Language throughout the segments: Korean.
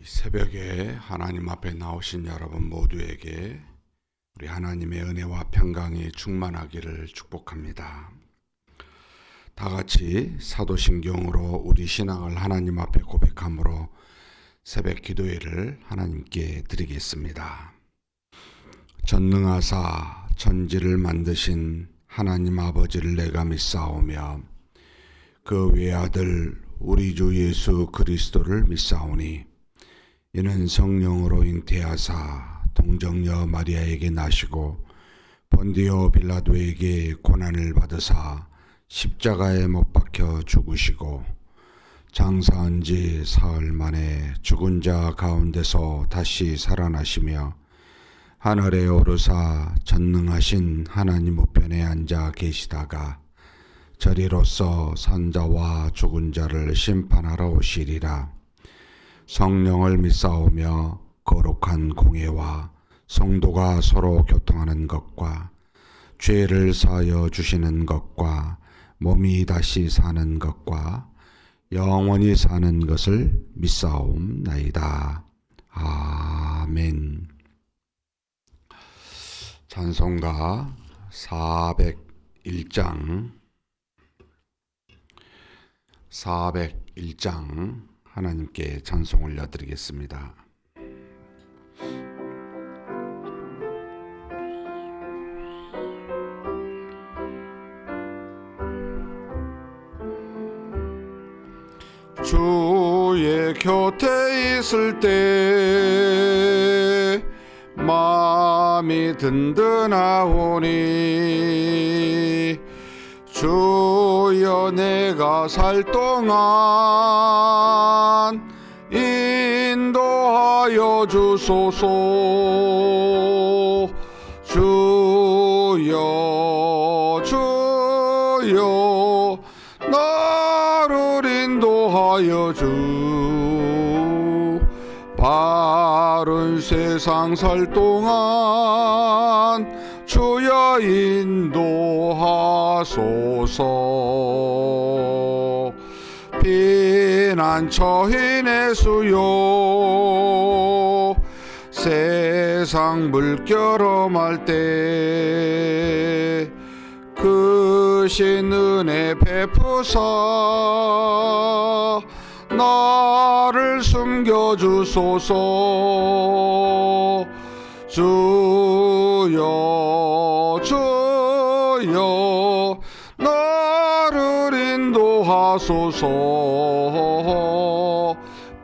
새벽에 하나님 앞에 나오신 여러분 모두에게 우리 하나님의 은혜와 평강이 충만하기를 축복합니다. 다 같이 사도신경으로 우리 신앙을 하나님 앞에 고백함으로 새벽 기도회를 하나님께 드리겠습니다. 전능하사 천지를 만드신 하나님 아버지를 내가 믿사오며 그 외아들 우리 주 예수 그리스도를 믿사오니 이는 성령으로 잉태하사 동정녀 마리아에게 나시고 본디오 빌라도에게 고난을 받으사 십자가에 못 박혀 죽으시고 장사한 지 사흘 만에 죽은 자 가운데서 다시 살아나시며 하늘에 오르사 전능하신 하나님 우편에 앉아 계시다가 저리로서 산자와 죽은 자를 심판하러 오시리라. 성령을 믿사오며 거룩한 공예와 성도가 서로 교통하는 것과 죄를 사하여 주시는 것과 몸이 다시 사는 것과 영원히 사는 것을 믿사옵나이다. 아멘. 찬송가 401장 하나님께 찬송 올려드리겠습니다. 주의 곁에 있을 때 마음이 든든하오니 주여 내가 살 동안 인도하여 주소서. 주여 주여 나를 인도하여 주. 바른 세상 살 동안 주여 인도하소서. 피난처인의 수요 세상 물결험할 때 크신 은혜 베푸사 나를 숨겨주소서. 주여 주여 나를 인도하소서.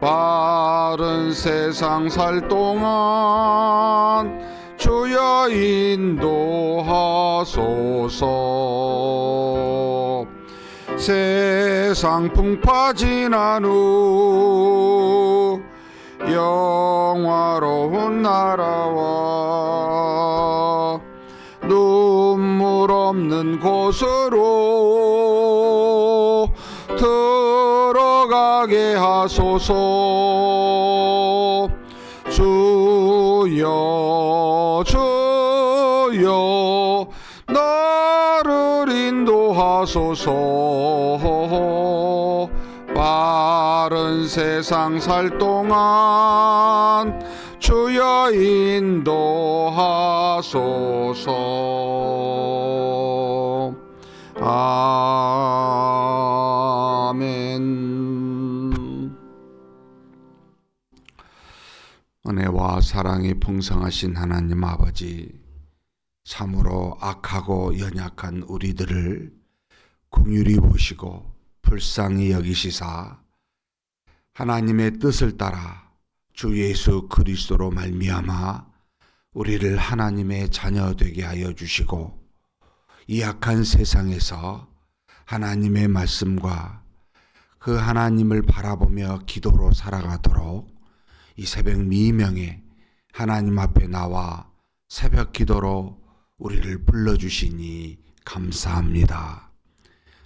바른 세상 살 동안 주여 인도하소서. 세상 풍파 지난 후 영화로운 나라와 눈물 없는 곳으로 들어가게 하소서. 주여 주여 나를 인도하소서. 바른 세상 살 동안 주여 인도하소서. 아멘. 은혜와 사랑이 풍성하신 하나님 아버지, 참으로 악하고 연약한 우리들을 긍휼히 보시고 불쌍히 여기시사 하나님의 뜻을 따라 주 예수 그리스도로 말미암아 우리를 하나님의 자녀 되게 하여 주시고 이 악한 세상에서 하나님의 말씀과 그 하나님을 바라보며 기도로 살아가도록 이 새벽 미명에 하나님 앞에 나와 새벽 기도로 우리를 불러주시니 감사합니다.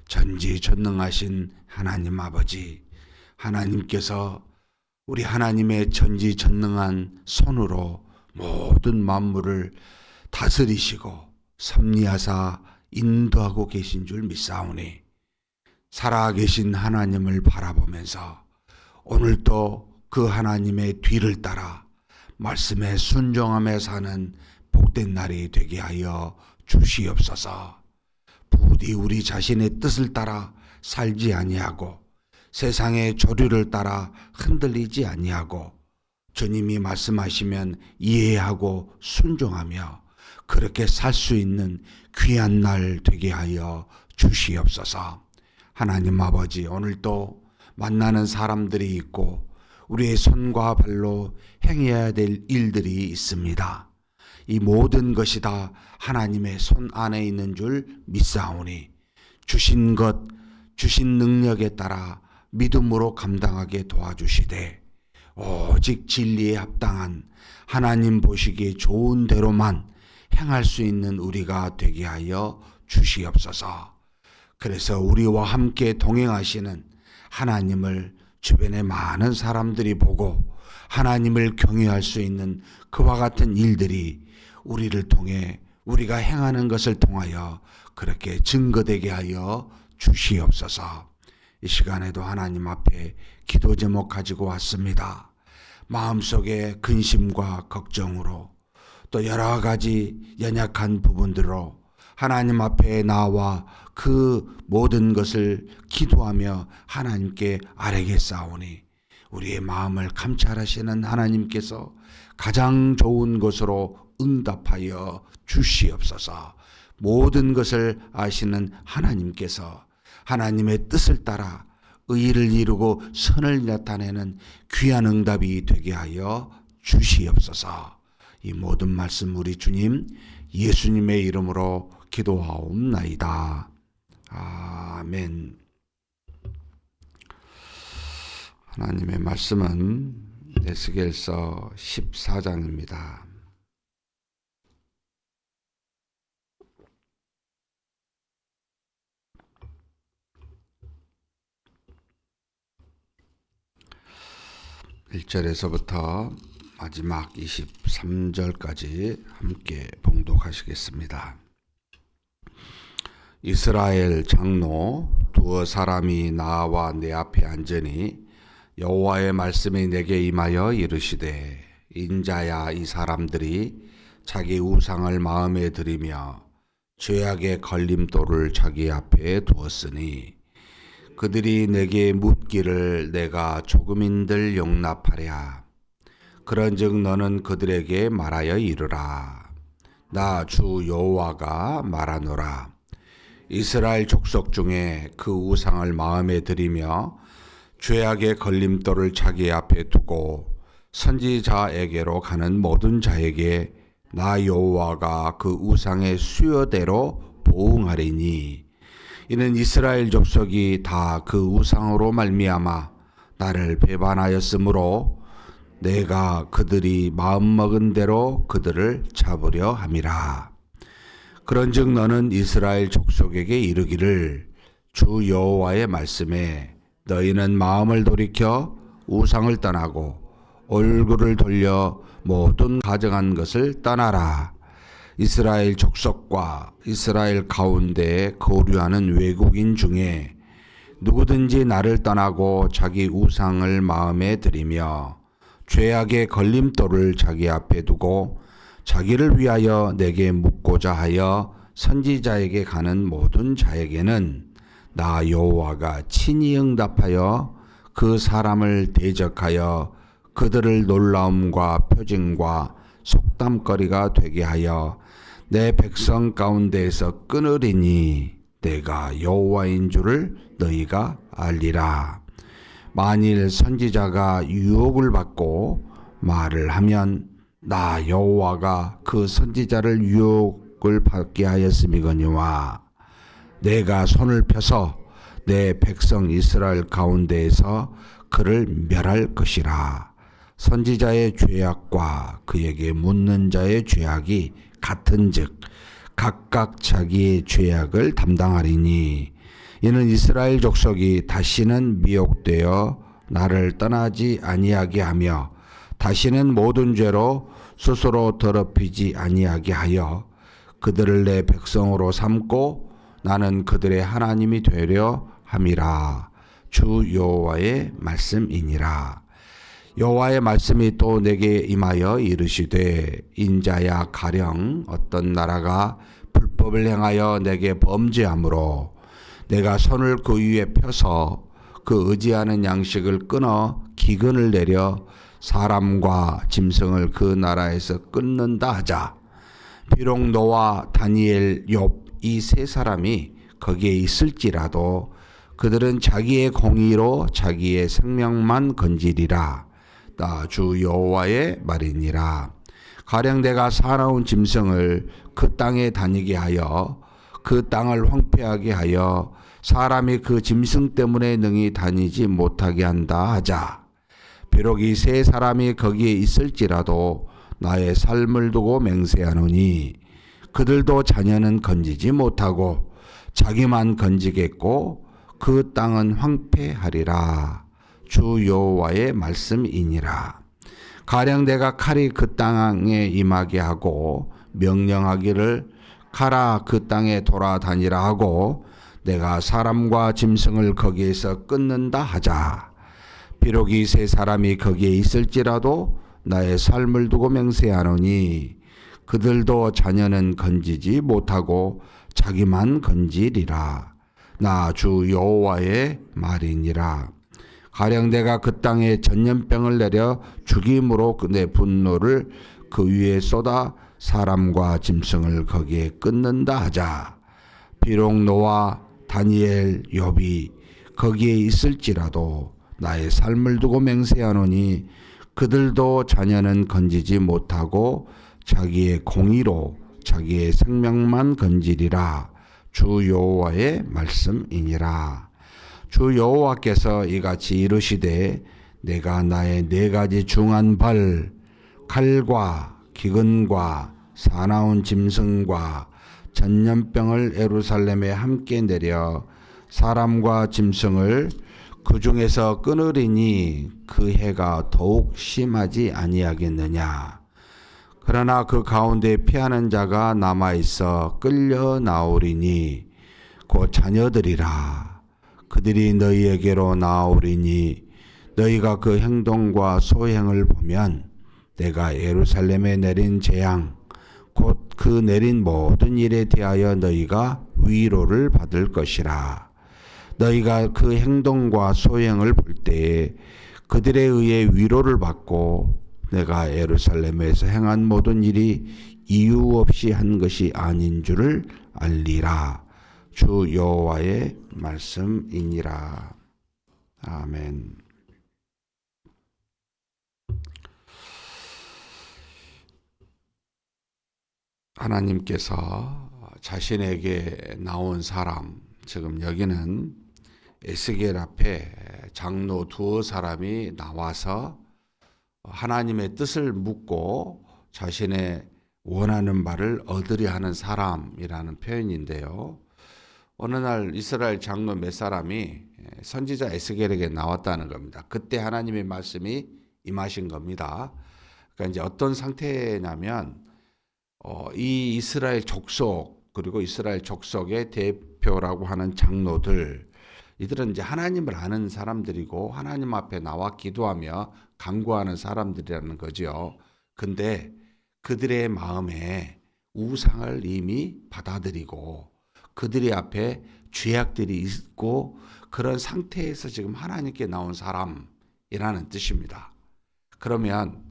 전지전능하신 하나님 아버지, 하나님께서 우리 하나님의 전지전능한 손으로 모든 만물을 다스리시고 섭리하사 인도하고 계신 줄 믿사오니 살아계신 하나님을 바라보면서 오늘도 그 하나님의 뒤를 따라 말씀에 순종하며 사는 복된 날이 되게 하여 주시옵소서. 부디 우리 자신의 뜻을 따라 살지 아니하고 세상의 조류를 따라 흔들리지 아니하고 주님이 말씀하시면 이해하고 순종하며 그렇게 살 수 있는 귀한 날 되게 하여 주시옵소서. 하나님 아버지, 오늘도 만나는 사람들이 있고 우리의 손과 발로 행해야 될 일들이 있습니다. 이 모든 것이 다 하나님의 손 안에 있는 줄 믿사오니 주신 것, 주신 능력에 따라 믿음으로 감당하게 도와주시되 오직 진리에 합당한 하나님 보시기에 좋은 대로만 행할 수 있는 우리가 되게 하여 주시옵소서. 그래서 우리와 함께 동행하시는 하나님을 주변의 많은 사람들이 보고 하나님을 경외할 수 있는 그와 같은 일들이 우리를 통해 우리가 행하는 것을 통하여 그렇게 증거되게 하여 주시옵소서. 이 시간에도 하나님 앞에 기도 제목 가지고 왔습니다. 마음속에 근심과 걱정으로 또 여러 가지 연약한 부분들로 하나님 앞에 나와 그 모든 것을 기도하며 하나님께 아뢰겠사오니 우리의 마음을 감찰하시는 하나님께서 가장 좋은 것으로 응답하여 주시옵소서. 모든 것을 아시는 하나님께서 하나님의 뜻을 따라 의를 이루고 선을 나타내는 귀한 응답이 되게 하여 주시옵소서. 이 모든 말씀 우리 주님 예수님의 이름으로 기도하옵나이다. 아멘. 하나님의 말씀은 에스겔서 14장입니다. (1절에서부터) 마지막 23절까지 함께 봉독하시겠습니다. 이스라엘 장로 두어 사람이 나와 내 앞에 앉으니 여호와의 말씀이 내게 임하여 이르시되 인자야, 이 사람들이 자기 우상을 마음에 들이며 죄악의 걸림돌을 자기 앞에 두었으니 그들이 내게 묻기를 내가 조금인들 용납하랴. 그런즉 너는 그들에게 말하여 이르라. 나 주 여호와가 말하노라. 이스라엘 족속 중에 그 우상을 마음에 들이며 죄악의 걸림돌을 자기 앞에 두고 선지자에게로 가는 모든 자에게 나 여호와가 그 우상의 수요대로 보응하리니 이는 이스라엘 족속이 다 그 우상으로 말미암아 나를 배반하였으므로 내가 그들이 마음먹은 대로 그들을 잡으려 함이라. 그런즉 너는 이스라엘 족속에게 이르기를 주 여호와의 말씀에 너희는 마음을 돌이켜 우상을 떠나고 얼굴을 돌려 모든 가증한 것을 떠나라. 이스라엘 족속과 이스라엘 가운데에 거류하는 외국인 중에 누구든지 나를 떠나고 자기 우상을 마음에 들이며 죄악의 걸림돌을 자기 앞에 두고 자기를 위하여 내게 묻고자 하여 선지자에게 가는 모든 자에게는 나 여호와가 친히 응답하여 그 사람을 대적하여 그들을 놀라움과 표징과 속담거리가 되게 하여 내 백성 가운데에서 끊으리니 내가 여호와인 줄을 너희가 알리라. 만일 선지자가 유혹을 받고 말을 하면 나 여호와가 그 선지자를 유혹을 받게 하였음이거니와 내가 손을 펴서 내 백성 이스라엘 가운데에서 그를 멸할 것이라. 선지자의 죄악과 그에게 묻는 자의 죄악이 같은즉 각각 자기의 죄악을 담당하리니 이는 이스라엘 족속이 다시는 미혹되어 나를 떠나지 아니하게 하며 다시는 모든 죄로 스스로 더럽히지 아니하게 하여 그들을 내 백성으로 삼고 나는 그들의 하나님이 되려 함이라. 주 여호와의 말씀이니라. 여호와의 말씀이 또 내게 임하여 이르시되 인자야 가령 어떤 나라가 불법을 행하여 내게 범죄하므로 내가 손을 그 위에 펴서 그 의지하는 양식을 끊어 기근을 내려 사람과 짐승을 그 나라에서 끊는다 하자. 비록 노아, 다니엘, 욥 이 세 사람이 거기에 있을지라도 그들은 자기의 공의로 자기의 생명만 건지리라. 나 주 여호와의 말이니라. 가령 내가 사나운 짐승을 그 땅에 다니게 하여 그 땅을 황폐하게 하여 사람이 그 짐승 때문에 능히 다니지 못하게 한다 하자. 비록 이 세 사람이 거기에 있을지라도 나의 삶을 두고 맹세하노니 그들도 자녀는 건지지 못하고 자기만 건지겠고 그 땅은 황폐하리라. 주 여호와의 말씀이니라. 가령 내가 칼이 그 땅에 임하게 하고 명령하기를 가라 그 땅에 돌아다니라 하고 내가 사람과 짐승을 거기에서 끊는다 하자. 비록 이 세 사람이 거기에 있을지라도 나의 삶을 두고 맹세하노니 그들도 자녀는 건지지 못하고 자기만 건지리라. 나 주 여호와의 말이니라. 가령 내가 그 땅에 전염병을 내려 죽임으로 내 분노를 그 위에 쏟아 사람과 짐승을 거기에 끊는다 하자. 비록 노아, 다니엘, 욥이 거기에 있을지라도 나의 삶을 두고 맹세하노니 그들도 자녀는 건지지 못하고 자기의 공의로 자기의 생명만 건지리라. 주 여호와의 말씀이니라. 주 여호와께서 이같이 이르시되 내가 나의 네 가지 중한 벌 칼과 기근과 사나운 짐승과 전염병을 예루살렘에 함께 내려 사람과 짐승을 그 중에서 끊으리니 그 해가 더욱 심하지 아니하겠느냐. 그러나 그 가운데 피하는 자가 남아있어 끌려 나오리니 곧 자녀들이라. 그들이 너희에게로 나오리니 너희가 그 행동과 소행을 보면 내가 예루살렘에 내린 재앙 곧 그 내린 모든 일에 대하여 너희가 위로를 받을 것이라. 너희가 그 행동과 소행을 볼 때에 그들에 의해 위로를 받고 내가 예루살렘에서 행한 모든 일이 이유 없이 한 것이 아닌 줄을 알리라. 주 여호와의 말씀이니라. 아멘. 하나님께서 자신에게 나온 사람, 지금 여기는 에스겔 앞에 장로 두어 사람이 나와서 하나님의 뜻을 묻고 자신의 원하는 바를 얻으려 하는 사람이라는 표현인데요. 어느 날 이스라엘 장로 몇 사람이 선지자 에스겔에게 나왔다는 겁니다. 그때 하나님의 말씀이 임하신 겁니다. 그러니까 이제 어떤 상태냐면 이 이스라엘 족속 그리고 이스라엘 족속의 대표라고 하는 장로들, 이들은 이제 하나님을 아는 사람들이고 하나님 앞에 나와 기도하며 간구하는 사람들이라는 거죠. 근데 그들의 마음에 우상을 이미 받아들이고 그들의 앞에 죄악들이 있고 그런 상태에서 지금 하나님께 나온 사람이라는 뜻입니다. 그러면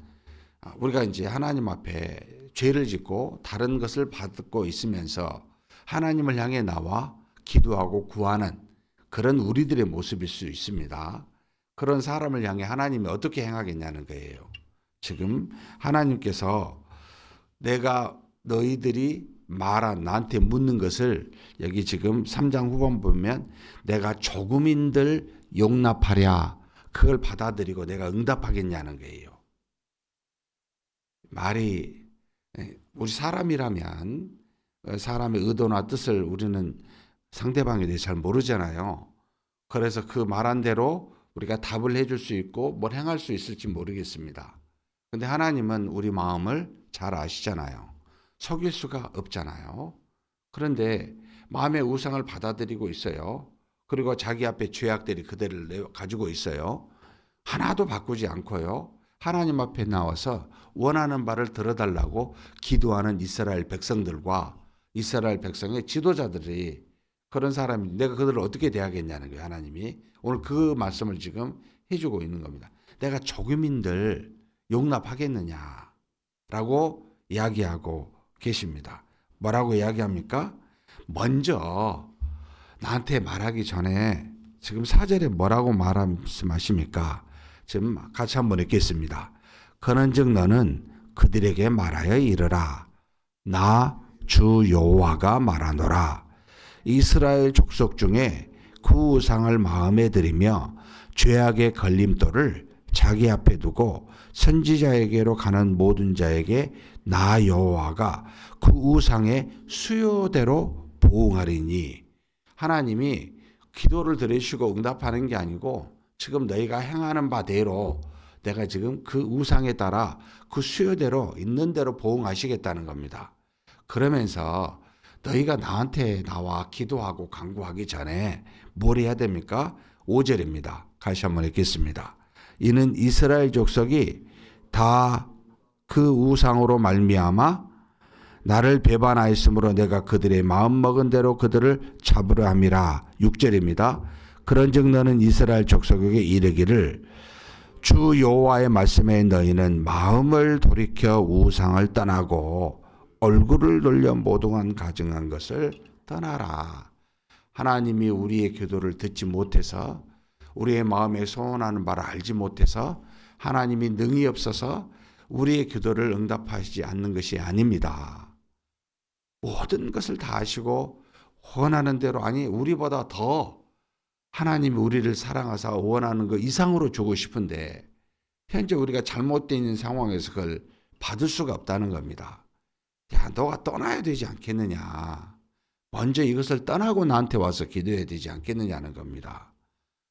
우리가 이제 하나님 앞에 죄를 짓고 다른 것을 받고 있으면서 하나님을 향해 나와 기도하고 구하는 그런 우리들의 모습일 수 있습니다. 그런 사람을 향해 하나님이 어떻게 행하겠냐는 거예요. 지금 하나님께서 내가 너희들이 말한 나한테 묻는 것을 여기 지금 3장 후반 보면 내가 조금인들 용납하랴 그걸 받아들이고 내가 응답하겠냐는 거예요. 말이 우리 사람이라면 사람의 의도나 뜻을 우리는 상대방에 대해 잘 모르잖아요. 그래서 그 말한 대로 우리가 답을 해줄 수 있고 뭘 행할 수 있을지 모르겠습니다. 근데 하나님은 우리 마음을 잘 아시잖아요. 속일 수가 없잖아요. 그런데 마음의 우상을 받아들이고 있어요. 그리고 자기 앞에 죄악들이 그대를 가지고 있어요. 하나도 바꾸지 않고요. 하나님 앞에 나와서 원하는 바를 들어달라고 기도하는 이스라엘 백성들과 이스라엘 백성의 지도자들이 그런 사람이 내가 그들을 어떻게 대하겠냐는 거예요. 하나님이 오늘 그 말씀을 지금 해주고 있는 겁니다. 내가 조교민들 용납하겠느냐라고 이야기하고 계십니다. 뭐라고 이야기합니까? 먼저 나한테 말하기 전에 지금 4절에 뭐라고 말씀하십니까? 지금 같이 한번 읽겠습니다. 그런즉 너는 그들에게 말하여 이르라. 나 주 여호와가 말하노라. 이스라엘 족속 중에 그 우상을 마음에 들이며 죄악의 걸림돌을 자기 앞에 두고 선지자에게로 가는 모든 자에게 나 여호와가 그 우상의 수요대로 보응하리니. 하나님이 기도를 들으시고 응답하는 게 아니고 지금 너희가 행하는 바대로 내가 지금 그 우상에 따라 그 수요대로 있는 대로 보응하시겠다는 겁니다. 그러면서 너희가 나한테 나와 기도하고 간구하기 전에 뭘 해야 됩니까? 5절입니다. 다시 한번 읽겠습니다. 이는 이스라엘 족속이 다 그 우상으로 말미암아 나를 배반하였으므로 내가 그들의 마음먹은 대로 그들을 잡으려 함이라. 6절입니다. 그런즉 너는 이스라엘 족속에게 이르기를 주 여호와의 말씀에 너희는 마음을 돌이켜 우상을 떠나고 얼굴을 돌려 모독한 가증한 것을 떠나라. 하나님이 우리의 기도를 듣지 못해서 우리의 마음에 소원하는 바를 알지 못해서 하나님이 능히 없어서 우리의 기도를 응답하시지 않는 것이 아닙니다. 모든 것을 다 아시고 원하는 대로, 아니 우리보다 더 하나님이 우리를 사랑하사 원하는 것 이상으로 주고 싶은데 현재 우리가 잘못되어 있는 상황에서 그걸 받을 수가 없다는 겁니다. 야, 너가 떠나야 되지 않겠느냐. 먼저 이것을 떠나고 나한테 와서 기도해야 되지 않겠느냐는 겁니다.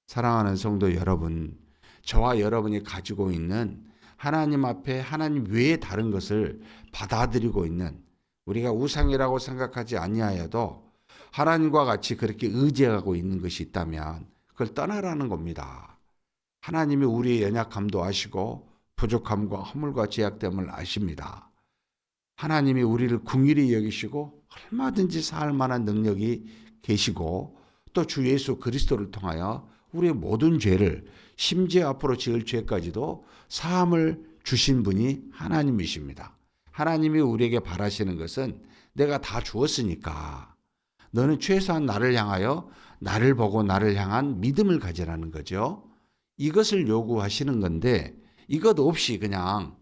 사랑하는 성도 여러분, 저와 여러분이 가지고 있는 하나님 앞에 하나님 외에 다른 것을 받아들이고 있는, 우리가 우상이라고 생각하지 아니하여도 하나님과 같이 그렇게 의지하고 있는 것이 있다면 그걸 떠나라는 겁니다. 하나님이 우리의 연약함도 아시고 부족함과 허물과 죄악됨을 아십니다. 하나님이 우리를 긍휼히 여기시고 얼마든지 살 만한 능력이 계시고 또 주 예수 그리스도를 통하여 우리의 모든 죄를, 심지어 앞으로 지을 죄까지도 사함을 주신 분이 하나님이십니다. 하나님이 우리에게 바라시는 것은 내가 다 주었으니까 너는 최소한 나를 향하여 나를 보고 나를 향한 믿음을 가지라는 거죠. 이것을 요구하시는 건데 이것 없이 그냥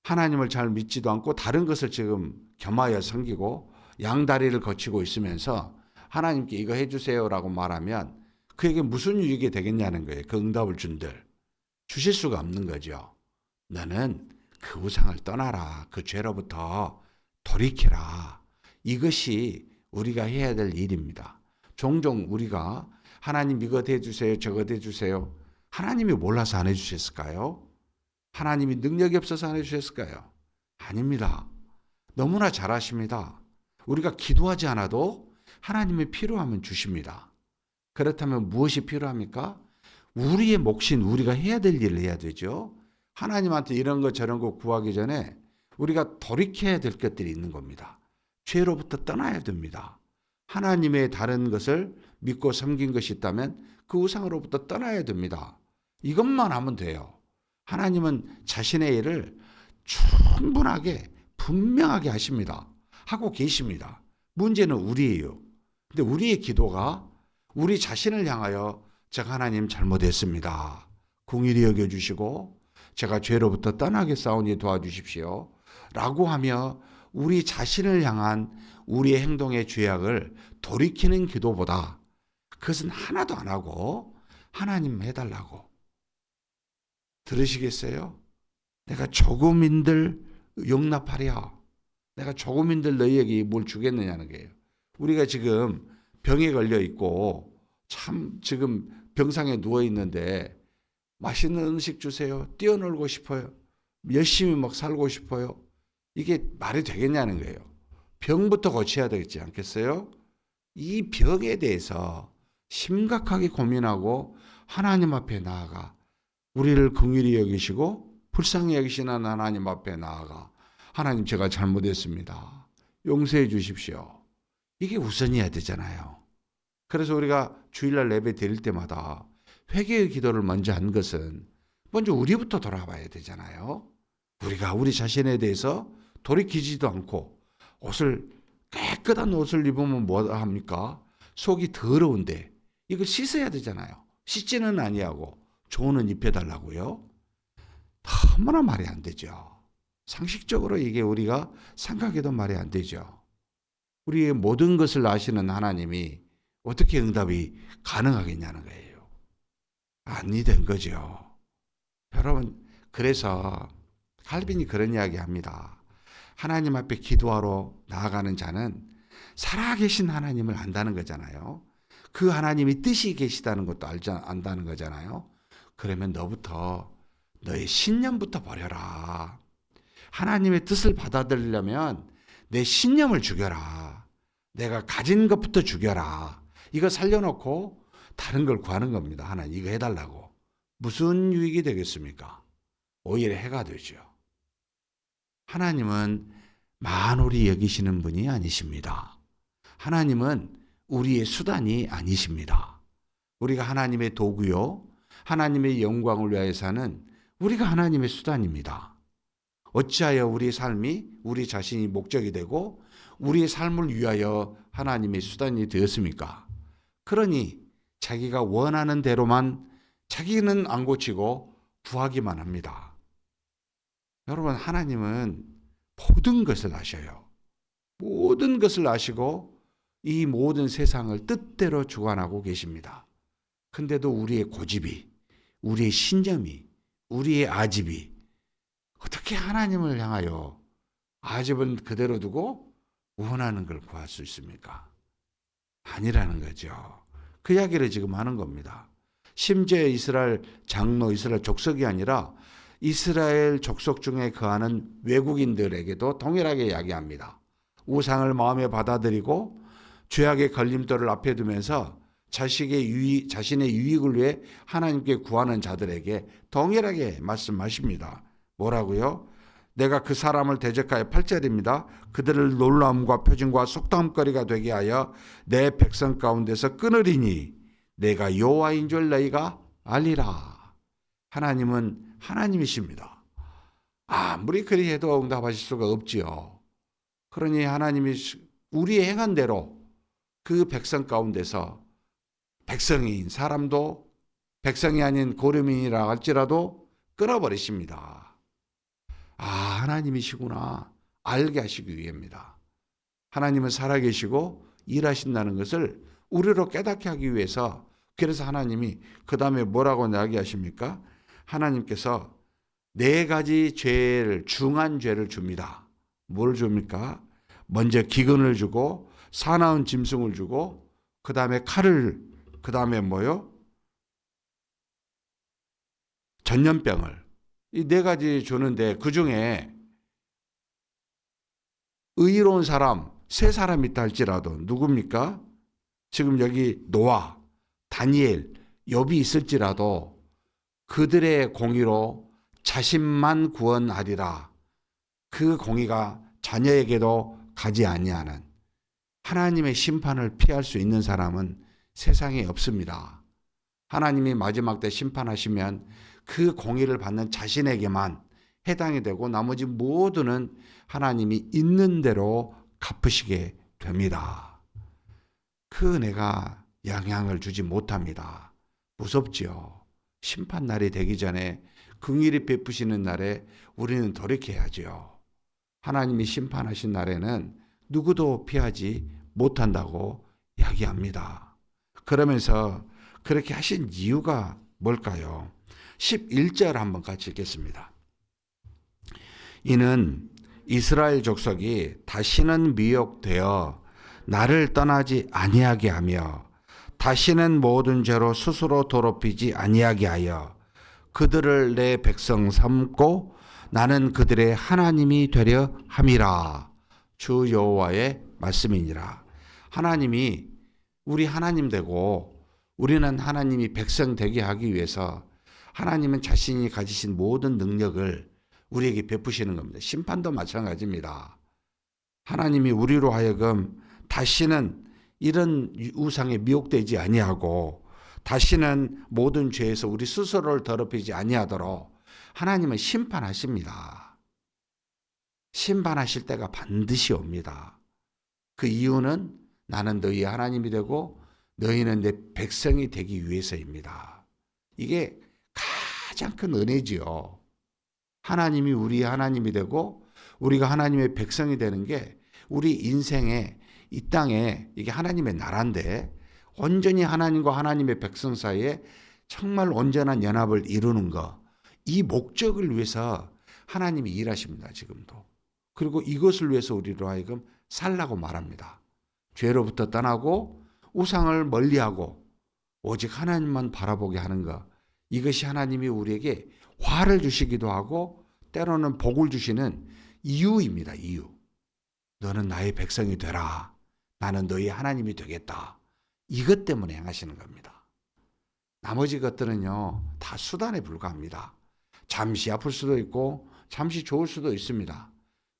하나님을 잘 믿지도 않고 다른 것을 지금 겸하여 섬기고 양다리를 거치고 있으면서 하나님께 이거 해주세요라고 말하면 그에게 무슨 유익이 되겠냐는 거예요. 그 응답을 준들. 주실 수가 없는 거죠. 너는 그 우상을 떠나라. 그 죄로부터 돌이켜라. 이것이 우리가 해야 될 일입니다. 종종 우리가 하나님 이것 해주세요. 저것 해주세요. 하나님이 몰라서 안 해주셨을까요? 하나님이 능력이 없어서 안 해주셨을까요? 아닙니다. 너무나 잘하십니다. 우리가 기도하지 않아도 하나님이 필요하면 주십니다. 그렇다면 무엇이 필요합니까? 우리의 몫인 우리가 해야 될 일을 해야 되죠. 하나님한테 이런 거 저런 거 구하기 전에 우리가 돌이켜야 될 것들이 있는 겁니다. 죄로부터 떠나야 됩니다. 하나님의 다른 것을 믿고 섬긴 것이 있다면 그 우상으로부터 떠나야 됩니다. 이것만 하면 돼요. 하나님은 자신의 일을 충분하게 분명하게 하십니다. 하고 계십니다. 문제는 우리예요. 근데 우리의 기도가 우리 자신을 향하여 제가 하나님 잘못했습니다. 긍휼히 여겨주시고 제가 죄로부터 떠나게 싸우니 도와주십시오. 라고 하며 우리 자신을 향한 우리의 행동의 죄악을 돌이키는 기도보다 그것은 하나도 안 하고 하나님 해달라고. 들으시겠어요? 내가 조금인들 용납하랴. 내가 조금인들 너희에게 뭘 주겠느냐는 거예요. 우리가 지금 병에 걸려 있고 참 지금 병상에 누워 있는데 맛있는 음식 주세요. 뛰어놀고 싶어요. 열심히 막 살고 싶어요. 이게 말이 되겠냐는 거예요. 병부터 고쳐야 되겠지 않겠어요? 이 병에 대해서 심각하게 고민하고 하나님 앞에 나아가 우리를 긍휼히 여기시고 불쌍히 여기시는 하나님 앞에 나아가 하나님 제가 잘못했습니다. 용서해 주십시오. 이게 우선이어야 되잖아요. 그래서 우리가 주일날 예배 드릴 때마다 회개의 기도를 먼저 한 것은 먼저 우리부터 돌아봐야 되잖아요. 우리가 우리 자신에 대해서 돌이키지도 않고 깨끗한 옷을 입으면 뭐 합니까? 속이 더러운데 이걸 씻어야 되잖아요. 씻지는 아니하고 조언은 입혀달라고요? 너무나 말이 안 되죠. 상식적으로 이게 우리가 생각해도 말이 안 되죠. 우리의 모든 것을 아시는 하나님이 어떻게 응답이 가능하겠냐는 거예요. 아니 된 거죠. 여러분, 그래서 칼빈이 그런 이야기 합니다. 하나님 앞에 기도하러 나아가는 자는 살아계신 하나님을 안다는 거잖아요. 그 하나님이 뜻이 계시다는 것도 안다는 거잖아요. 그러면 너의 신념부터 버려라. 하나님의 뜻을 받아들이려면 내 신념을 죽여라. 내가 가진 것부터 죽여라. 이거 살려놓고 다른 걸 구하는 겁니다. 하나님 이거 해달라고. 무슨 유익이 되겠습니까? 오히려 해가 되죠. 하나님은 만홀히 여기시는 분이 아니십니다. 하나님은 우리의 수단이 아니십니다. 우리가 하나님의 도구요, 하나님의 영광을 위하여 사는 우리가 하나님의 수단입니다. 어찌하여 우리의 삶이 우리 자신이 목적이 되고 우리의 삶을 위하여 하나님의 수단이 되었습니까? 그러니 자기가 원하는 대로만 자기는 안 고치고 구하기만 합니다. 여러분, 하나님은 모든 것을 아셔요. 모든 것을 아시고 이 모든 세상을 뜻대로 주관하고 계십니다. 근데도 우리의 고집이, 우리의 신념이, 우리의 아집이 어떻게 하나님을 향하여 아집은 그대로 두고 원하는 걸 구할 수 있습니까? 아니라는 거죠. 그 이야기를 지금 하는 겁니다. 심지어 이스라엘 장로, 이스라엘 족속이 아니라 이스라엘 족속 중에 거하는 외국인들에게도 동일하게 이야기합니다. 우상을 마음에 받아들이고 죄악의 걸림돌을 앞에 두면서 자신의 유익을 위해 하나님께 구하는 자들에게 동일하게 말씀하십니다. 뭐라고요? 내가 그 사람을 대적하여 8절입니다. 그들을 놀라움과 표징과 속담거리가 되게 하여 내 백성 가운데서 끊으리니 내가 여호와인 줄 너희가 알리라. 하나님은 하나님이십니다. 아무리 그리해도 응답하실 수가 없지요. 그러니 하나님이 우리의 행한 대로 그 백성 가운데서 백성인 사람도 백성이 아닌 고려민이라 할지라도 끊어버리십니다. 하나님이시구나 알게 하시기 위해입니다. 하나님은 살아계시고 일하신다는 것을 우리로 깨닫게 하기 위해서, 그래서 하나님이 그 다음에 뭐라고 이야기하십니까? 하나님께서 4가지 중한 죄를 줍니다. 뭘 줍니까? 먼저 기근을 주고 사나운 짐승을 주고 그 다음에 칼을, 그 다음에 뭐요? 전염병을, 이 4가지 주는데 그 중에 의로운 사람 3사람 있다 할지라도 누굽니까? 지금 여기 노아, 다니엘, 욥이 있을지라도 그들의 공의로 자신만 구원하리라. 그 공의가 자녀에게도 가지 아니하는 하나님의 심판을 피할 수 있는 사람은 세상에 없습니다. 하나님이 마지막 때 심판하시면 그 공의를 받는 자신에게만 해당이 되고 나머지 모두는 하나님이 있는 대로 갚으시게 됩니다. 그 은혜가 영향을 주지 못합니다. 무섭지요. 심판 날이 되기 전에 긍휼히 베푸시는 날에 우리는 돌이켜야지요. 하나님이 심판하신 날에는 누구도 피하지 못한다고 이야기합니다. 그러면서 그렇게 하신 이유가 뭘까요? 11절 한번 같이 읽겠습니다. 이는 이스라엘 족속이 다시는 미혹되어 나를 떠나지 아니하게 하며 다시는 모든 죄로 스스로 더럽히지 아니하게 하여 그들을 내 백성 삼고 나는 그들의 하나님이 되려 함이라. 주 여호와의 말씀이니라. 하나님이 우리 하나님 되고 우리는 하나님이 백성 되게 하기 위해서 하나님은 자신이 가지신 모든 능력을 우리에게 베푸시는 겁니다. 심판도 마찬가지입니다. 하나님이 우리로 하여금 다시는 이런 우상에 미혹되지 아니하고 다시는 모든 죄에서 우리 스스로를 더럽히지 아니하도록 하나님은 심판하십니다. 심판하실 때가 반드시 옵니다. 그 이유는 나는 너희의 하나님이 되고 너희는 내 백성이 되기 위해서입니다. 이게 가장 큰 은혜지요. 하나님이 우리의 하나님이 되고 우리가 하나님의 백성이 되는 게 우리 인생에 이 땅에 이게 하나님의 나라인데 온전히 하나님과 하나님의 백성 사이에 정말 온전한 연합을 이루는 것, 이 목적을 위해서 하나님이 일하십니다. 지금도. 그리고 이것을 위해서 우리로 하여금 살라고 말합니다. 죄로부터 떠나고 우상을 멀리하고 오직 하나님만 바라보게 하는 것, 이것이 하나님이 우리에게 화를 주시기도 하고 때로는 복을 주시는 이유입니다. 이유. 너는 나의 백성이 되라. 나는 너의 하나님이 되겠다. 이것 때문에 행하시는 겁니다. 나머지 것들은요, 다 수단에 불과합니다. 잠시 아플 수도 있고 잠시 좋을 수도 있습니다.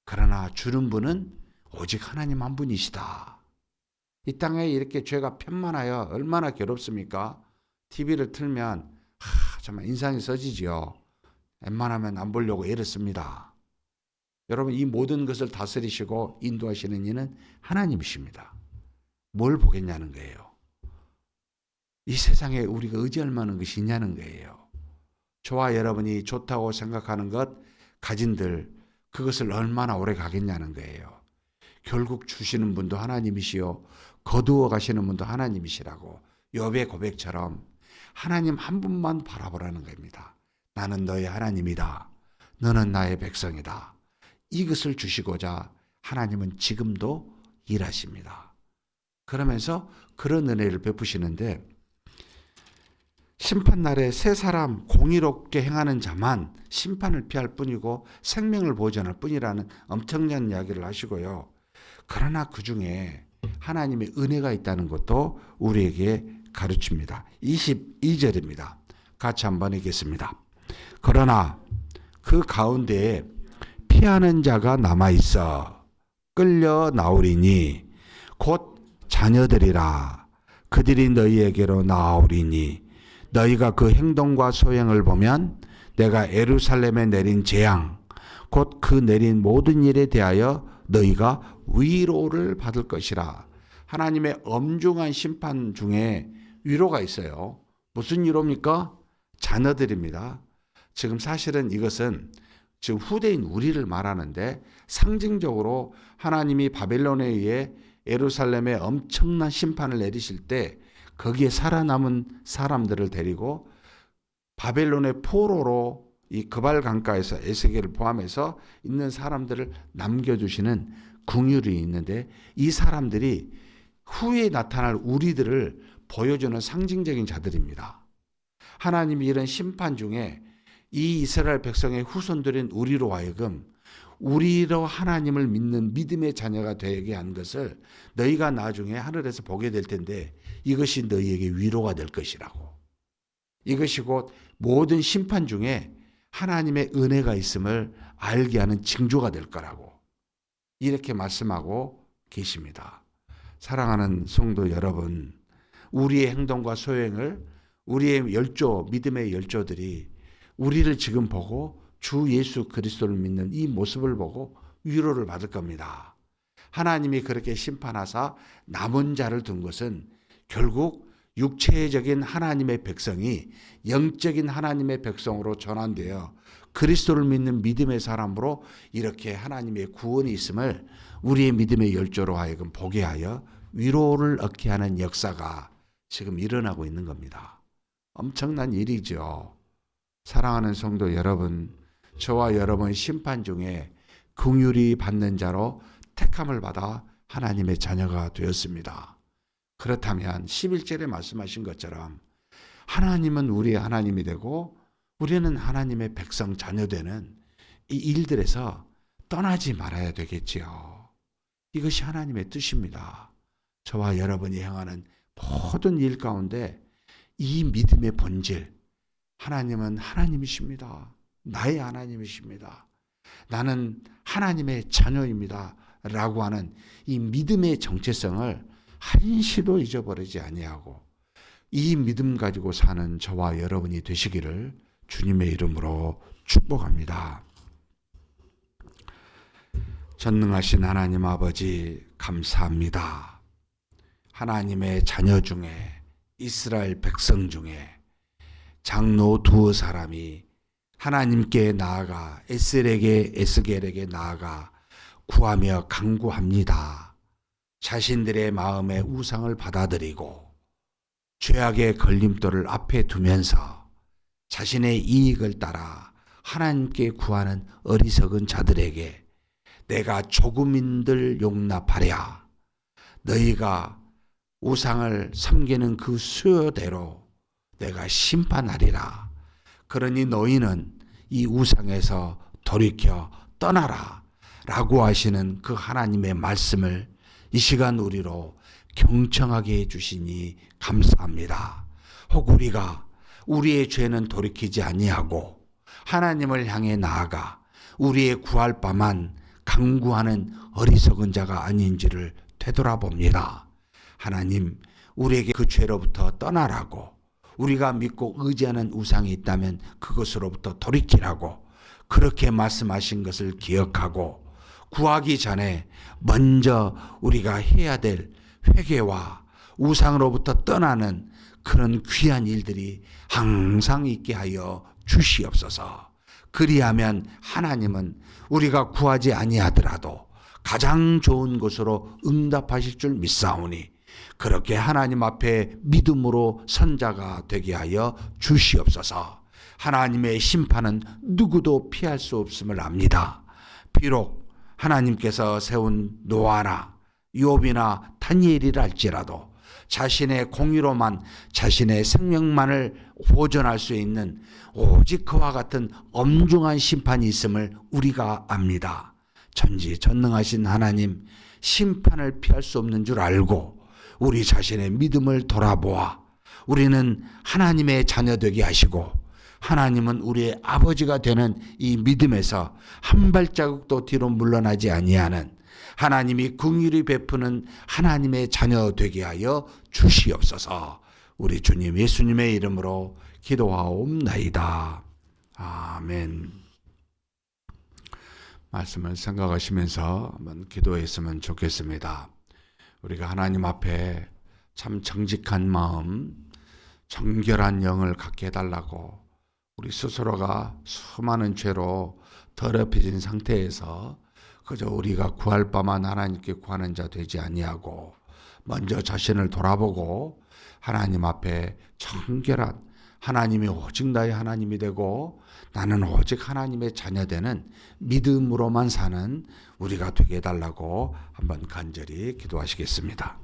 그러나 주는 분은 오직 하나님 한 분이시다. 이 땅에 이렇게 죄가 편만하여 얼마나 괴롭습니까? TV를 틀면 정말 인상이 써지지요. 웬만하면 안 보려고 애를 씁니다. 여러분, 이 모든 것을 다스리시고 인도하시는 이는 하나님이십니다. 뭘 보겠냐는 거예요. 이 세상에 우리가 의지할 만한 것이 있냐는 거예요. 저와 여러분이 좋다고 생각하는 것, 가진들, 그것을 얼마나 오래 가겠냐는 거예요. 결국 주시는 분도 하나님이시요 거두어 가시는 분도 하나님이시라고 욥의 고백처럼 하나님 한 분만 바라보라는 겁니다. 나는 너의 하나님이다. 너는 나의 백성이다. 이것을 주시고자 하나님은 지금도 일하십니다. 그러면서 그런 은혜를 베푸시는데 심판날에 세 사람 공의롭게 행하는 자만 심판을 피할 뿐이고 생명을 보존할 뿐이라는 엄청난 이야기를 하시고요. 그러나 그 중에 하나님의 은혜가 있다는 것도 우리에게 가르칩니다. 22절입니다. 같이 한번 읽겠습니다. 그러나 그 가운데에 피하는 자가 남아있어 끌려 나오리니 곧 자녀들이라. 그들이 너희에게로 나오리니 너희가 그 행동과 소행을 보면 내가 예루살렘에 내린 재앙 곧 그 내린 모든 일에 대하여 너희가 위로를 받을 것이라. 하나님의 엄중한 심판 중에 위로가 있어요. 무슨 위로입니까? 자녀들입니다. 지금 사실은 이것은 지금 후대인 우리를 말하는데 상징적으로 하나님이 바벨론에 의해 예루살렘에 엄청난 심판을 내리실 때 거기에 살아남은 사람들을 데리고 바벨론의 포로로 이 그발 강가에서 에스겔을 포함해서 있는 사람들을 남겨주시는 긍휼이 있는데 이 사람들이 후에 나타날 우리들을 보여주는 상징적인 자들입니다. 하나님이 이런 심판 중에 이 이스라엘 백성의 후손들인 우리로 하여금 우리로 하나님을 믿는 믿음의 자녀가 되게 한 것을 너희가 나중에 하늘에서 보게 될 텐데 이것이 너희에게 위로가 될 것이라고. 이것이 곧 모든 심판 중에 하나님의 은혜가 있음을 알게 하는 징조가 될 거라고 이렇게 말씀하고 계십니다. 사랑하는 성도 여러분, 우리의 행동과 소행을 우리의 열조, 믿음의 열조들이 우리를 지금 보고 주 예수 그리스도를 믿는 이 모습을 보고 위로를 받을 겁니다. 하나님이 그렇게 심판하사 남은 자를 둔 것은 결국 육체적인 하나님의 백성이 영적인 하나님의 백성으로 전환되어 그리스도를 믿는 믿음의 사람으로 이렇게 하나님의 구원이 있음을 우리의 믿음의 열조로 하여금 보게 하여 위로를 얻게 하는 역사가 지금 일어나고 있는 겁니다. 엄청난 일이죠. 사랑하는 성도 여러분, 저와 여러분 심판 중에 긍휼히 받는 자로 택함을 받아 하나님의 자녀가 되었습니다. 그렇다면 11절에 말씀하신 것처럼 하나님은 우리의 하나님이 되고 우리는 하나님의 백성 자녀되는 이 일들에서 떠나지 말아야 되겠지요. 이것이 하나님의 뜻입니다. 저와 여러분이 행하는 모든 일 가운데 이 믿음의 본질, 하나님은 하나님이십니다. 나의 하나님이십니다. 나는 하나님의 자녀입니다. 라고 하는 이 믿음의 정체성을 한시도 잊어버리지 아니하고 이 믿음 가지고 사는 저와 여러분이 되시기를 주님의 이름으로 축복합니다. 전능하신 하나님 아버지 감사합니다. 하나님의 자녀 중에 이스라엘 백성 중에 장로 두어 사람이 하나님께 나아가 에스겔에게 나아가 구하며 간구합니다. 자신들의 마음의 우상을 받아들이고 죄악의 걸림돌을 앞에 두면서 자신의 이익을 따라 하나님께 구하는 어리석은 자들에게 내가 조금인들 용납하랴. 너희가 우상을 섬기는 그 수요대로 내가 심판하리라. 그러니 너희는 이 우상에서 돌이켜 떠나라 라고 하시는 그 하나님의 말씀을 이 시간 우리로 경청하게 해주시니 감사합니다. 혹 우리가 우리의 죄는 돌이키지 아니하고 하나님을 향해 나아가 우리의 구할 바만 간구하는 어리석은 자가 아닌지를 되돌아봅니다. 하나님, 우리에게 그 죄로부터 떠나라고, 우리가 믿고 의지하는 우상이 있다면 그것으로부터 돌이키라고 그렇게 말씀하신 것을 기억하고 구하기 전에 먼저 우리가 해야 될 회개와 우상으로부터 떠나는 그런 귀한 일들이 항상 있게 하여 주시옵소서. 그리하면 하나님은 우리가 구하지 아니하더라도 가장 좋은 것으로 응답하실 줄 믿사오니 그렇게 하나님 앞에 믿음으로 선자가 되게 하여 주시옵소서. 하나님의 심판은 누구도 피할 수 없음을 압니다. 비록 하나님께서 세운 노아나 욥이나 다니엘이랄지라도 자신의 공의로만 자신의 생명만을 보존할 수 있는 오직 그와 같은 엄중한 심판이 있음을 우리가 압니다. 전지전능하신 하나님, 심판을 피할 수 없는 줄 알고 우리 자신의 믿음을 돌아보아 우리는 하나님의 자녀 되게 하시고 하나님은 우리의 아버지가 되는 이 믿음에서 한 발자국도 뒤로 물러나지 아니하는 하나님이 긍휼히 베푸는 하나님의 자녀 되게 하여 주시옵소서. 우리 주님 예수님의 이름으로 기도하옵나이다. 아멘. 말씀을 생각하시면서 한번 기도했으면 좋겠습니다. 우리가 하나님 앞에 참 정직한 마음, 정결한 영을 갖게 해달라고 우리 스스로가 수많은 죄로 더럽혀진 상태에서 그저 우리가 구할 바만 하나님께 구하는 자 되지 아니하고 먼저 자신을 돌아보고 하나님 앞에 정결한 하나님이 오직 나의 하나님이 되고 나는 오직 하나님의 자녀 되는 믿음으로만 사는 우리가 되게 해달라고 한번 간절히 기도하시겠습니다.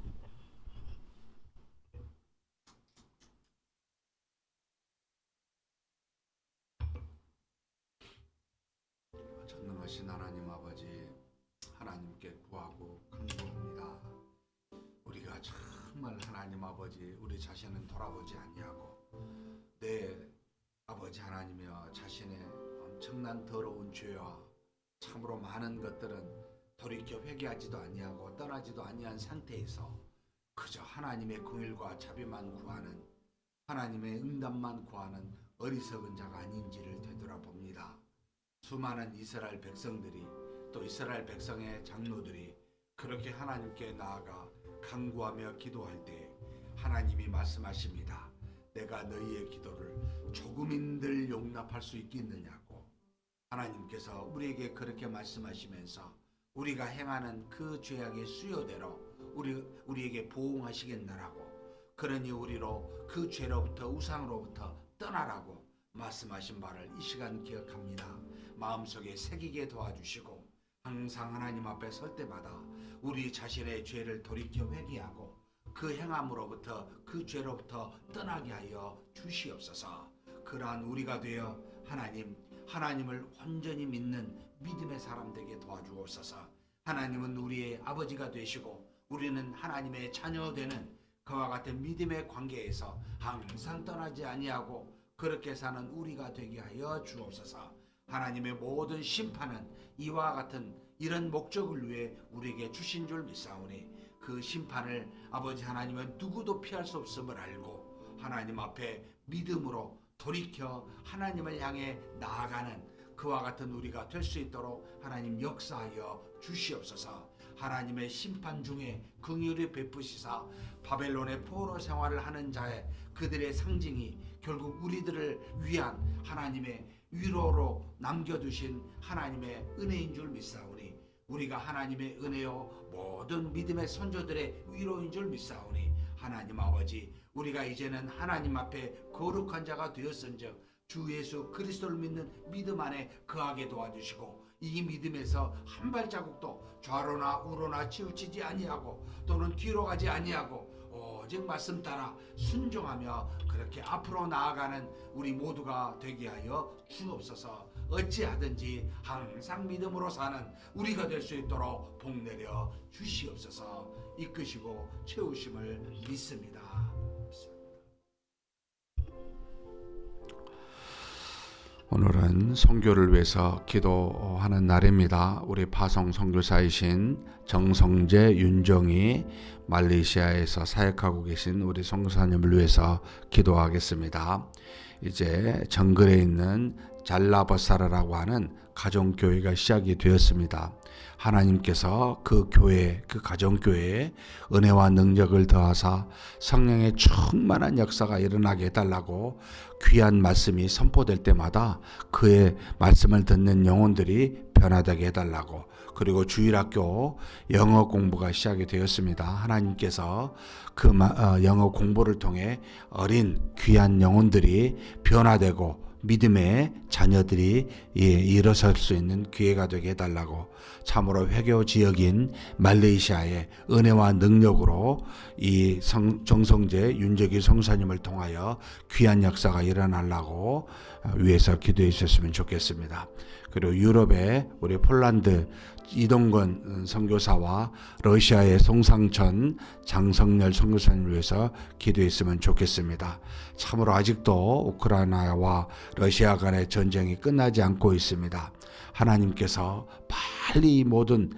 전능하신 하나님 아버지, 하나님께 구하고 간구합니다. 우리가 정말 하나님 아버지 우리 자신은 돌아보지 아니하고 내 아버지 하나님이여 자신의 엄청난 더러운 죄와 참으로 많은 것들은 돌이켜 회개하지도 아니하고 떠나지도 아니한 상태에서 그저 하나님의 긍휼과 자비만 구하는 하나님의 응답만 구하는 어리석은 자가 아닌지를 되돌아봅니다. 수많은 이스라엘 백성들이 또 이스라엘 백성의 장로들이 그렇게 하나님께 나아가 간구하며 기도할 때 하나님이 말씀하십니다. 내가 너희의 기도를 조금인들 용납할 수 있겠느냐고. 하나님께서 우리에게 그렇게 말씀하시면서 우리가 행하는 그 죄악의 수요대로 우리에게 보응하시겠느라고. 그러니 우리로 그 죄로부터 우상으로부터 떠나라고 말씀하신 바를 이 시간 기억합니다. 마음속에 새기게 도와주시고 항상 하나님 앞에 설 때마다 우리 자신의 죄를 돌이켜 회개하고 그 행함으로부터 그 죄로부터 떠나게 하여 주시옵소서. 그러한 우리가 되어 하나님을 온전히 믿는 믿음의 사람 되게 도와주옵소서. 하나님은 우리의 아버지가 되시고 우리는 하나님의 자녀 되는 그와 같은 믿음의 관계에서 항상 떠나지 아니하고 그렇게 사는 우리가 되게 하여 주옵소서. 하나님의 모든 심판은 이와 같은 이런 목적을 위해 우리에게 주신 줄 믿사오니 그 심판을 아버지 하나님은 누구도 피할 수 없음을 알고 하나님 앞에 믿음으로 돌이켜 하나님을 향해 나아가는 그와 같은 우리가 될 수 있도록 하나님 역사하여 주시옵소서. 하나님의 심판 중에 긍휼히 베푸시사 바벨론의 포로 생활을 하는 자의 그들의 상징이 결국 우리들을 위한 하나님의 위로로 남겨두신 하나님의 은혜인 줄 믿사오니 우리가 하나님의 은혜요 모든 믿음의 선조들의 위로인 줄 믿사오니 하나님 아버지 우리가 이제는 하나님 앞에 거룩한 자가 되었은즉 주 예수 그리스도를 믿는 믿음 안에 거하게 도와주시고 이 믿음에서 한 발자국도 좌로나 우로나 치우치지 아니하고 또는 뒤로 가지 아니하고 오직 말씀 따라 순종하며 그렇게 앞으로 나아가는 우리 모두가 되게 하여 주옵소서. 어찌하든지 항상 믿음으로 사는 우리가 될 수 있도록 복내려 주시옵소서. 이끄시고 채우심을 믿습니다. 오늘은 선교를 위해서 기도하는 날입니다. 우리 파송 선교사이신 정성재, 윤정희, 말레이시아에서 사역하고 계신 우리 선교사님을 위해서 기도하겠습니다. 이제 정글에 있는 잘라버사라라고 하는 가정교회가 시작이 되었습니다. 하나님께서 그 교회, 그 가정교회에 은혜와 능력을 더하사 성령의 충만한 역사가 일어나게 해달라고 귀한 말씀이 선포될 때마다 그의 말씀을 듣는 영혼들이 변화되게 해달라고, 그리고 주일학교 영어 공부가 시작이 되었습니다. 하나님께서 그 영어 공부를 통해 어린 귀한 영혼들이 변화되고 믿음의 자녀들이 일어설 수 있는 기회가 되게 해달라고, 참으로 회교 지역인 말레이시아의 은혜와 능력으로 이 정성재 윤석이 성사님을 통하여 귀한 역사가 일어나려고 위해서 기도해 주셨으면 좋겠습니다. 그리고 유럽의 우리 폴란드 이동건 선교사와 러시아의 송상천 장성열 선교사님을 위해서 기도했으면 좋겠습니다. 참으로 아직도 우크라이나와 러시아 간의 전쟁이 끝나지 않고 있습니다. 하나님께서 빨리 이 모든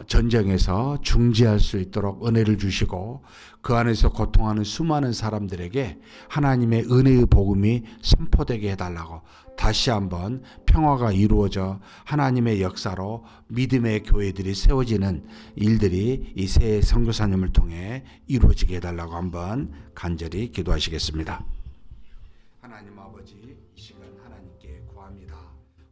전쟁에서 중지할 수 있도록 은혜를 주시고 그 안에서 고통하는 수많은 사람들에게 하나님의 은혜의 복음이 선포되게 해달라고, 다시 한번 평화가 이루어져 하나님의 역사로 믿음의 교회들이 세워지는 일들이 이 새 선교사님을 통해 이루어지게 해달라고 한번 간절히 기도하시겠습니다. 하나님 아버지, 이 시간 하나님께 구합니다.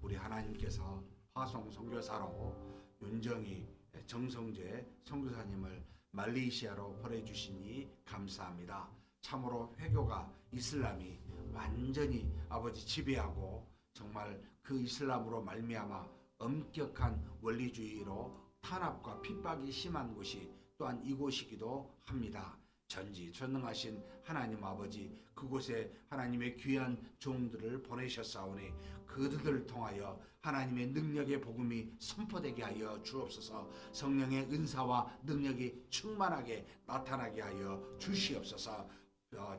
우리 하나님께서 화성 선교사로 윤정희, 정성재 선교사님을 말레이시아로 보내주시니 감사합니다. 참으로 회교가 이슬람이 완전히 아버지 지배하고 정말 그 이슬람으로 말미암아 엄격한 원리주의로 탄압과 핍박이 심한 곳이 또한 이곳이기도 합니다. 전지전능하신 하나님 아버지, 그곳에 하나님의 귀한 종들을 보내셨사오니 그들을 통하여 하나님의 능력의 복음이 선포되게 하여 주옵소서. 성령의 은사와 능력이 충만하게 나타나게 하여 주시옵소서.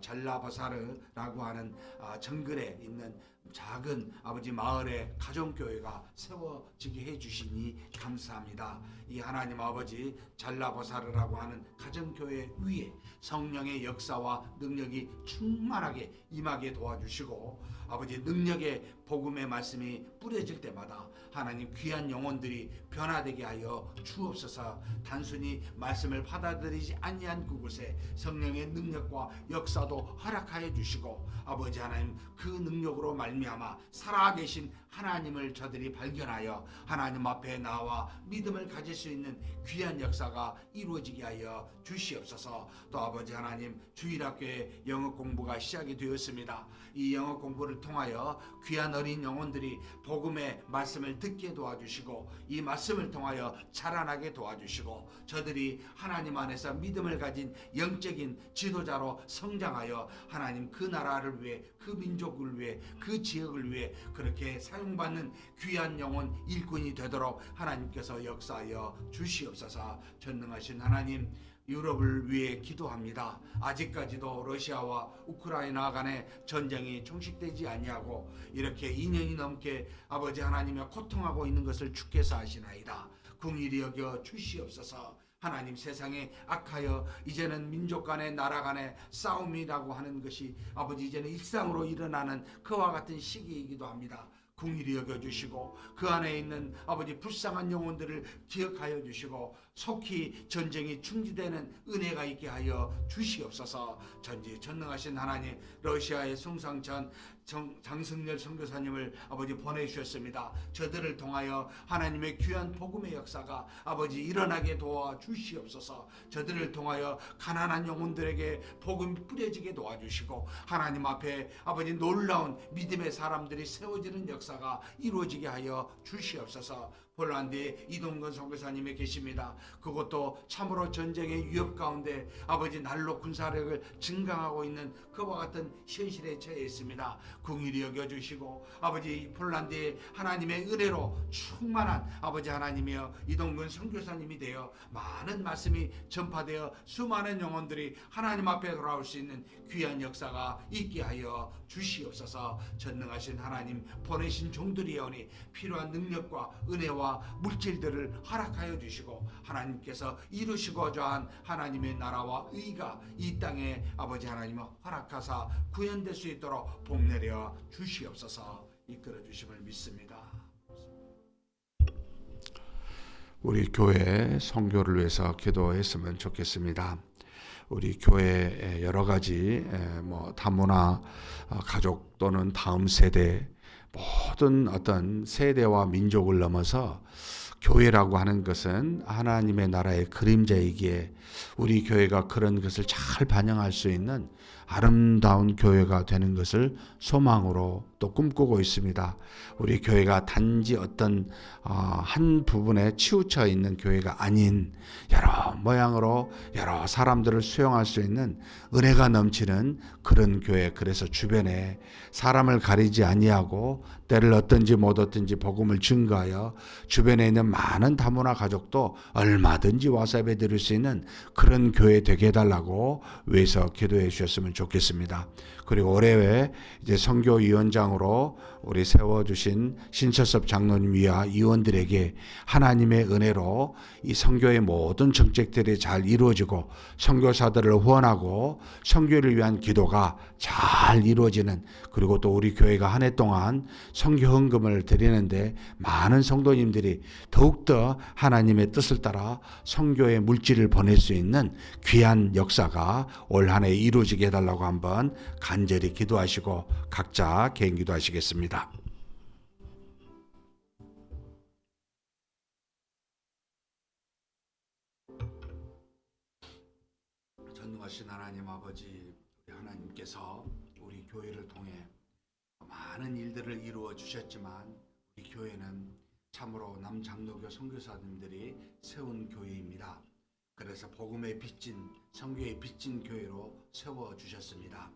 잘라버사르라고 하는 정글에 있는 작은 아버지 마을의 가정교회가 세워지게 해주시니 감사합니다. 이 하나님 아버지 잘라버사르라고 하는 가정교회 위에 성령의 역사와 능력이 충만하게 임하게 도와주시고 아버지 능력의 복음의 말씀이 뿌려질 때마다 하나님 귀한 영혼들이 변화되게 하여 주옵소서. 단순히 말씀을 받아들이지 아니한 그곳에 성령의 능력과 역사도 허락하여 주시고 아버지 하나님 그 능력으로 말미암아 살아계신 하나님을 저들이 발견하여 하나님 앞에 나와 믿음을 가질 수 있는 귀한 역사가 이루어지게 하여 주시옵소서. 또 아버지 하나님 주일학교에 영어 공부가 시작이 되었습니다. 이 영어 공부를 통하여 귀한 어린 영혼들이 복음의 말씀을 듣게 도와주시고 이 말씀을 통하여 자라나게 도와주시고 저들이 하나님 안에서 믿음을 가진 영적인 지도자로 성장하여 하나님 그 나라를 위해 그 민족을 위해 그 지역을 위해 그렇게 사용받는 귀한 영혼 일꾼이 되도록 하나님께서 역사하여 주시옵소서. 전능하신 하나님, 유럽을 위해 기도합니다. 아직까지도 러시아와 우크라이나 간의 전쟁이 종식되지 아니하고 이렇게 2년이 넘게 아버지 하나님의 고통하고 있는 것을 주께서 아시나이다. 긍휼히 여겨 주시옵소서. 하나님, 세상에 악하여 이제는 민족 간의 나라 간의 싸움이라고 하는 것이 아버지 이제는 일상으로 일어나는 그와 같은 시기이기도 합니다. 긍휼히 여겨주시고 그 안에 있는 아버지 불쌍한 영혼들을 기억하여 주시고 속히 전쟁이 중지되는 은혜가 있게 하여 주시옵소서. 전지전능하신 하나님, 러시아의 숭상전 장승열 선교사님을 아버지 보내주셨습니다. 저들을 통하여 하나님의 귀한 복음의 역사가 아버지 일어나게 도와주시옵소서. 저들을 통하여 가난한 영혼들에게 복음이 뿌려지게 도와주시고 하나님 앞에 아버지 놀라운 믿음의 사람들이 세워지는 역사가 이루어지게 하여 주시옵소서. 폴란드에 이동건 선교사님이 계십니다. 그것도 참으로 전쟁의 위협 가운데 아버지 날로 군사력을 증강하고 있는 그와 같은 현실에 처해 있습니다. 긍휼히 여겨주시고 아버지 폴란드에 하나님의 은혜로 충만한 아버지 하나님이여 이동근 선교사님이 되어 많은 말씀이 전파되어 수많은 영혼들이 하나님 앞에 돌아올 수 있는 귀한 역사가 있게 하여 주시옵소서. 전능하신 하나님, 보내신 종들이오니 필요한 능력과 은혜와 물질들을 허락하여 주시고 하나님께서 이루시고자 한 하나님의 나라와 의가 이 땅에 아버지 하나님을 허락하사 구현될 수 있도록 복내려 주시옵소서. 이끌어 주심을 믿습니다. 우리 교회 선교를 위해서 기도했으면 좋겠습니다. 우리 교회 여러 가지 다문화 가족 또는 다음 세대 모든 어떤 세대와 민족을 넘어서 교회라고 하는 것은 하나님의 나라의 그림자이기에 우리 교회가 그런 것을 잘 반영할 수 있는 아름다운 교회가 되는 것을 소망으로 또 꿈꾸고 있습니다. 우리 교회가 단지 어떤 한 부분에 치우쳐 있는 교회가 아닌 여러 모양으로 여러 사람들을 수용할 수 있는 은혜가 넘치는 그런 교회, 그래서 주변에 사람을 가리지 아니하고 때를 얻든지 못 얻든지 복음을 증거하여 주변에 있는 많은 다문화 가족도 얼마든지 와서 예배드릴 수 있는 그런 교회 되게 해달라고 위해서 기도해 주셨으면 좋겠습니다. 그리고 올해 이제 선교위원장으로 우리 세워주신 신철섭 장로님 위와 위원들에게 하나님의 은혜로 이 선교의 모든 정책들이 잘 이루어지고 선교사들을 후원하고 선교를 위한 기도가 잘 이루어지는, 그리고 또 우리 교회가 한 해 동안 선교 헌금을 드리는데 많은 성도님들이 더욱더 하나님의 뜻을 따라 선교의 물질을 보낼 수 있는 귀한 역사가 올 한 해 이루어지게 해달라고 한번 간절히 기도하시고 각자 개인 기도하시겠습니다. 전능하신 하나님 아버지, 우리 하나님께서 우리 교회를 통해 많은 일들을 이루어 주셨지만 우리 교회는 참으로 남장로교 선교사님들이 세운 교회입니다. 그래서 복음의 빚진, 선교의 빚진 교회로 세워주셨습니다.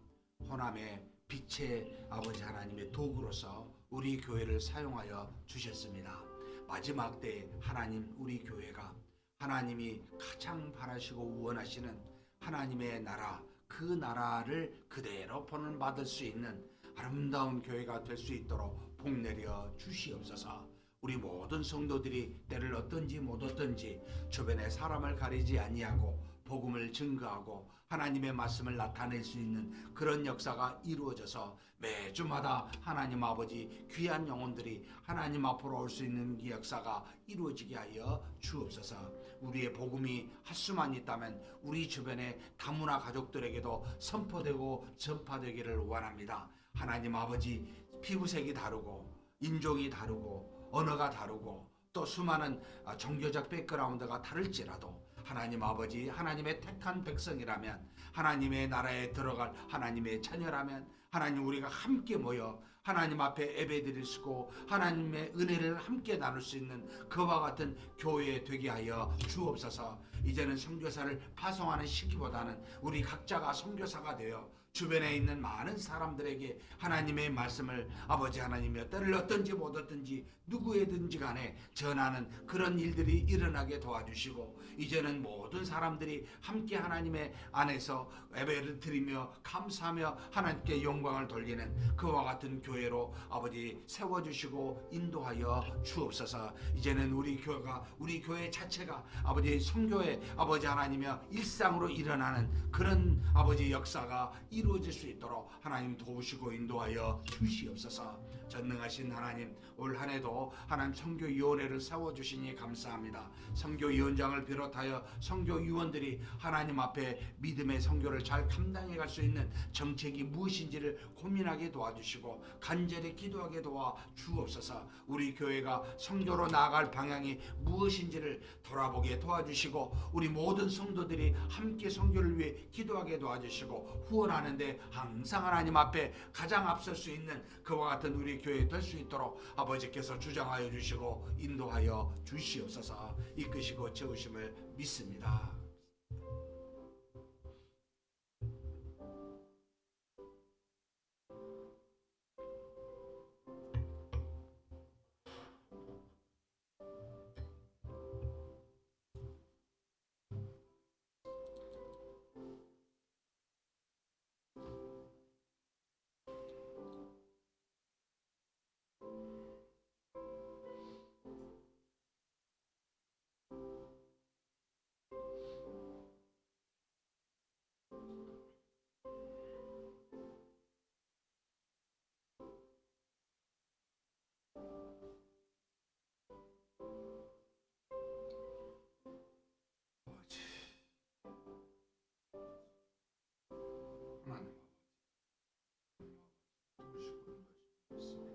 호남의 빛의 아버지 하나님의 도구로서 우리 교회를 사용하여 주셨습니다. 마지막 때 하나님, 우리 교회가 하나님이 가장 바라시고 원하시는 하나님의 나라, 그 나라를 그대로 본받을 수 있는 아름다운 교회가 될 수 있도록 복내려 주시옵소서. 우리 모든 성도들이 때를 얻든지 못 얻든지 주변에 사람을 가리지 아니하고 복음을 증거하고 하나님의 말씀을 나타낼 수 있는 그런 역사가 이루어져서 매주마다 하나님 아버지 귀한 영혼들이 하나님 앞으로 올 수 있는 이 역사가 이루어지게 하여 주옵소서. 우리의 복음이 할 수만 있다면 우리 주변의 다문화 가족들에게도 선포되고 전파되기를 원합니다. 하나님 아버지, 피부색이 다르고 인종이 다르고 언어가 다르고 또 수많은 종교적 백그라운드가 다를지라도 하나님 아버지, 하나님의 택한 백성이라면, 하나님의 나라에 들어갈 하나님의 자녀라면 하나님, 우리가 함께 모여 하나님 앞에 예배드릴 수 있고 하나님의 은혜를 함께 나눌 수 있는 그와 같은 교회 되게 하여 주옵소서. 이제는 선교사를 파송하는 시기보다는 우리 각자가 선교사가 되어 주변에 있는 많은 사람들에게 하나님의 말씀을 아버지 하나님이여 때를 얻든지 못 얻든지 누구에든지 간에 전하는 그런 일들이 일어나게 도와주시고 이제는 모든 사람들이 함께 하나님의 안에서 예배를 드리며 감사하며 하나님께 영광을 돌리는 그와 같은 교회로 아버지 세워주시고 인도하여 주옵소서. 이제는 우리 교회가 우리 교회 자체가 아버지 선교의 아버지 하나님이여 일상으로 일어나는 그런 아버지 역사가 이루어질 수 있도록 하나님 도우시고 인도하여 주시옵소서. 전능하신 하나님 올 한 해도 하나님 선교위원회를 세워주시니 감사합니다. 선교위원장을 비롯하여 선교위원들이 하나님 앞에 믿음의 선교를 잘 감당해 갈 수 있는 정책이 무엇인지를 고민하게 도와주시고 간절히 기도하게 도와 주옵소서. 우리 교회가 선교로 나아갈 방향이 무엇인지를 돌아보게 도와주시고 우리 모든 성도들이 함께 선교를 위해 기도하게 도와주시고 후원하는데 항상 하나님 앞에 가장 앞설 수 있는 그와 같은 우리 교회 될 수 있도록 아버지께서 주장하여 주시고 인도하여 주시옵소서. 이끄시고 채우심을 믿습니다. 아버지 하나님 도우시고 인도하시고 있습니다.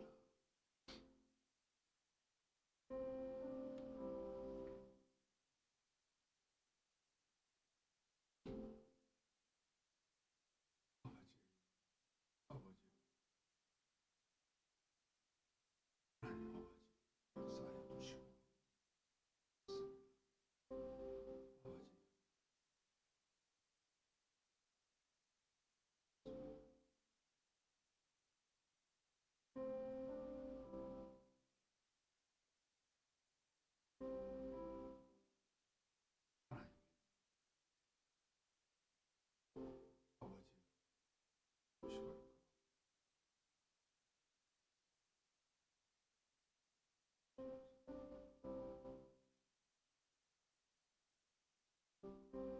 아버지 하나님 아버지 역사해 주시고 아버지 하나님 아버지 도우시고